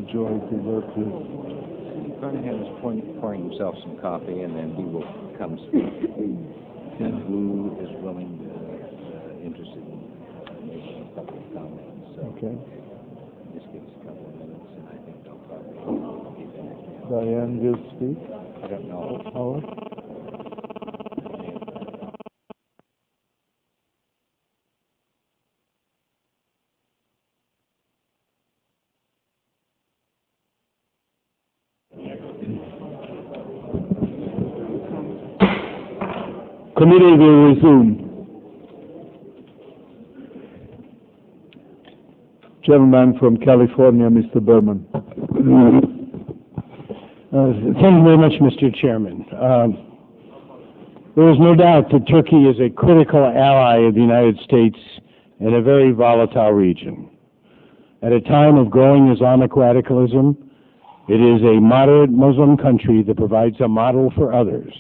majority vote to? Carnahan is pouring himself some coffee, and then he will come speak. And who is willing, interested in making a couple of comments? So Okay. Just give us a couple of minutes, and I think they'll probably be back. Diane will speak? I don't know. Howard? Committee will resume. Gentleman from California, Mr. Berman. Thank you very much, Mr. Chairman. There is no doubt that Turkey is a critical ally of the United States in a very volatile region. At a time of growing Islamic radicalism, it is a moderate Muslim country that provides a model for others.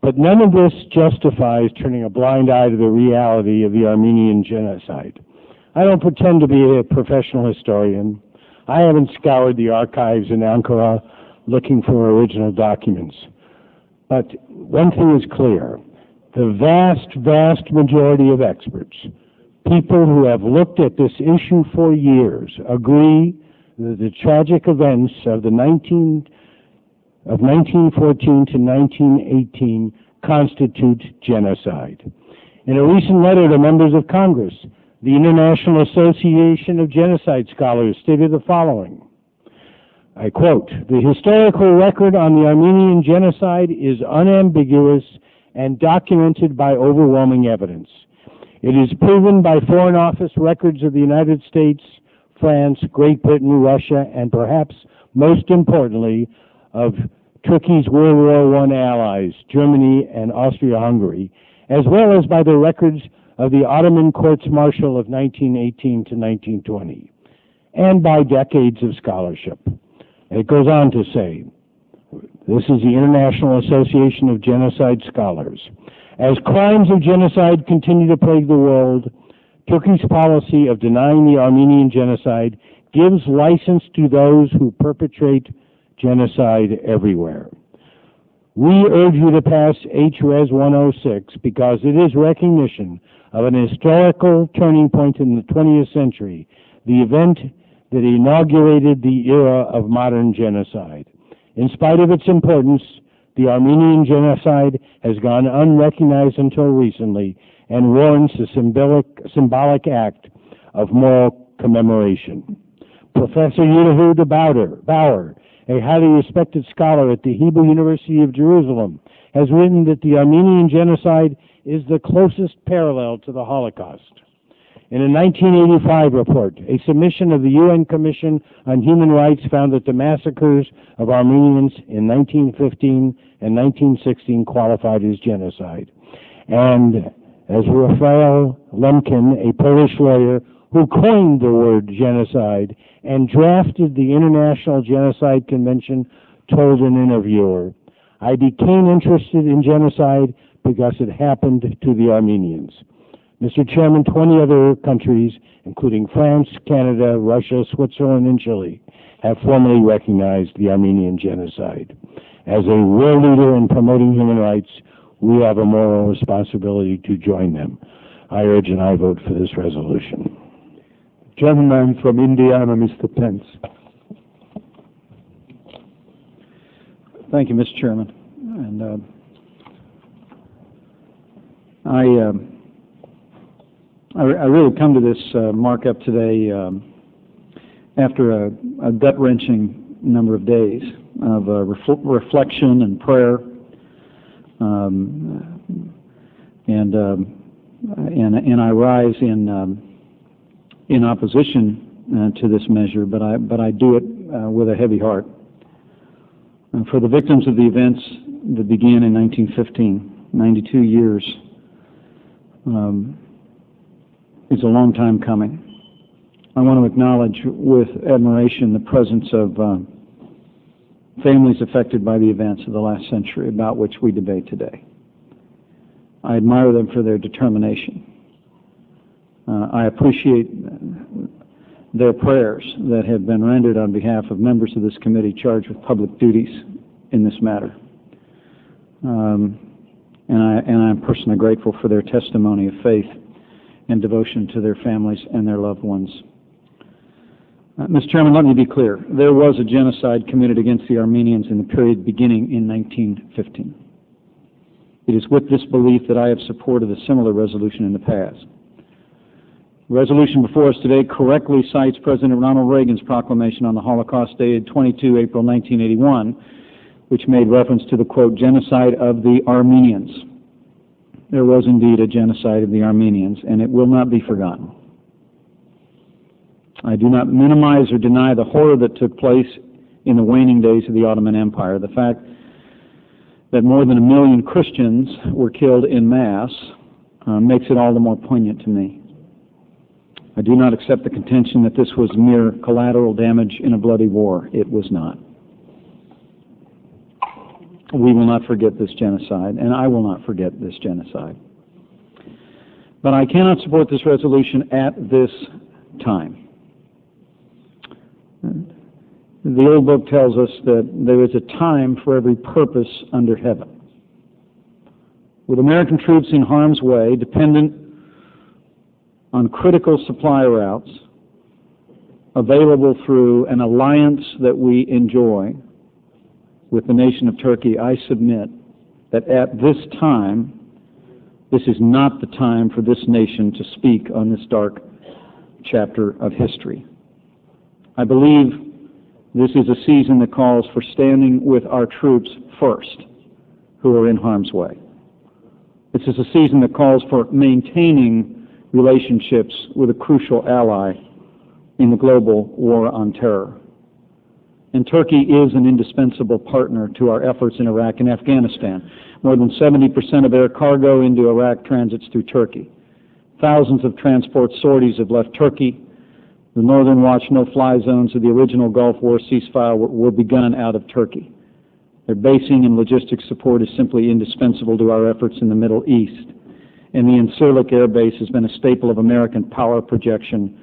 But none of this justifies turning a blind eye to the reality of the Armenian Genocide. I don't pretend to be a professional historian. I haven't scoured the archives in Ankara looking for original documents. But one thing is clear. The vast, vast majority of experts, people who have looked at this issue for years, agree that the tragic events of 1914 to 1918 constitute genocide. In a recent letter to members of Congress, the International Association of Genocide Scholars stated the following, I quote, "The historical record on the Armenian genocide is unambiguous and documented by overwhelming evidence. It is proven by Foreign Office records of the United States, France, Great Britain, Russia, and perhaps most importantly, of Turkey's World War I allies, Germany and Austria-Hungary, as well as by the records of the Ottoman courts-martial of 1918 to 1920, and by decades of scholarship." It goes on to say, this is the International Association of Genocide Scholars, "As crimes of genocide continue to plague the world, Turkey's policy of denying the Armenian genocide gives license to those who perpetrate genocide everywhere. We urge you to pass H.Res 106 because it is recognition of an historical turning point in the 20th century, the event that inaugurated the era of modern genocide. In spite of its importance, the Armenian genocide has gone unrecognized until recently and warrants a symbolic act of moral commemoration." Professor Yehuda Bauer, a highly respected scholar at the Hebrew University of Jerusalem, has written that the Armenian genocide is the closest parallel to the Holocaust. In a 1985 report, a submission of the UN Commission on Human Rights found that the massacres of Armenians in 1915 and 1916 qualified as genocide. And as Raphael Lemkin, a Polish lawyer who coined the word genocide and drafted the International Genocide Convention, told an interviewer, "I became interested in genocide because it happened to the Armenians." Mr. Chairman, 20 other countries, including France, Canada, Russia, Switzerland, and Chile, have formally recognized the Armenian genocide. As a world leader in promoting human rights, we have a moral responsibility to join them. I urge and I vote for this resolution. Gentleman from Indiana, Mr. Pence. Thank you, Mr. Chairman. And I really come to this markup today after a gut-wrenching number of days of reflection and prayer, and I rise in opposition to this measure, but I do it with a heavy heart. For the victims of the events that began in 1915, 92 years. It's a long time coming. I want to acknowledge with admiration the presence of families affected by the events of the last century about which we debate today. I admire them for their determination. I appreciate their prayers that have been rendered on behalf of members of this committee charged with public duties in this matter. And I'm personally grateful for their testimony of faith and devotion to their families and their loved ones. Mr. Chairman, let me be clear. There was a genocide committed against the Armenians in the period beginning in 1915. It is with this belief that I have supported a similar resolution in the past. The resolution before us today correctly cites President Ronald Reagan's proclamation on the Holocaust dated 22 April 1981, which made reference to the, quote, genocide of the Armenians. There was indeed a genocide of the Armenians, and it will not be forgotten. I do not minimize or deny the horror that took place in the waning days of the Ottoman Empire. The fact that more than 1 million Christians were killed en masse makes it all the more poignant to me. I do not accept the contention that this was mere collateral damage in a bloody war. It was not. We will not forget this genocide, and I will not forget this genocide. But I cannot support this resolution at this time. The old book tells us that there is a time for every purpose under heaven. With American troops in harm's way, dependent on critical supply routes available through an alliance that we enjoy with the nation of Turkey, I submit that at this time, this is not the time for this nation to speak on this dark chapter of history. I believe this is a season that calls for standing with our troops first, who are in harm's way. This is a season that calls for maintaining relationships with a crucial ally in the global war on terror. And Turkey is an indispensable partner to our efforts in Iraq and Afghanistan. More than 70% of air cargo into Iraq transits through Turkey. Thousands of transport sorties have left Turkey. The Northern Watch no-fly zones of the original Gulf War ceasefire were begun out of Turkey. Their basing and logistics support is simply indispensable to our efforts in the Middle East. And the Incirlik Air Base has been a staple of American power projection